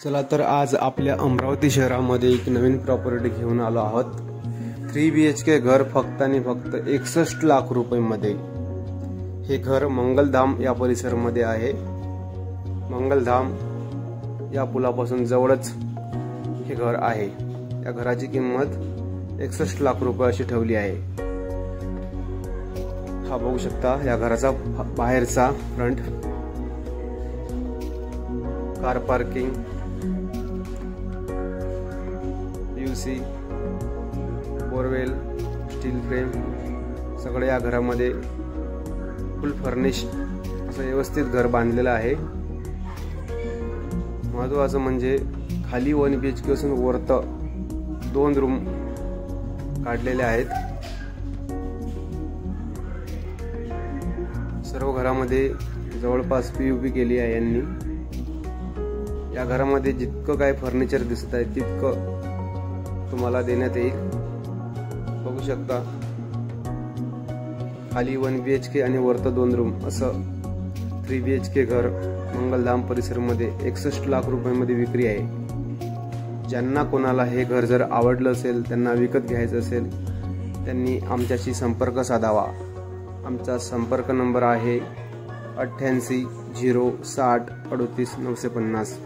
चला तर आज आपल्या अमरावती शहरामध्ये एक नवीन प्रॉपर्टी घेऊन आलो आहोत। 3 BHK घर फक्त आणि फक्त 61 लाख रुपयांमध्ये। हे घर मंगलधाम या परिसरामध्ये आहे। मंगलधाम या पुलापासून जवळच हे घर आहे। या घराची किंमत 61 लाख रुपये अशी ठेवली आहे। हा बघू शकता या घराचा बाहेरचा front, car parking, UC, borewell, steel frame सगळे या घरामध्ये फुल फर्निश असं व्यवस्थित घर बांधलेलं आहे। महत्त्वाचं म्हणजे खाली 1 BHK असून वरत 2 रूम काढलेले आहेत। सर्व घरामध्ये जवळपास POP केली आहे यांनी। या घरामध्ये जितकं काय फर्निचर दिसत आहे तितकं तुम्हाला देण्यात येईल। बघू शकता खाली 1 BHK आणि वरत 2 रूम असं 3 BHK घर मंगलधाम परिसरामध्ये 61 लाख रुपयांमध्ये विक्री आहे। ज्यांना कोणाला हे घर जर आवडलं असेल, त्यांना विकत घ्यायचं असेल, त्यांनी आमच्याशी संपर्क साधावा। आमचा संपर्क नंबर आहे 88 060 38 950।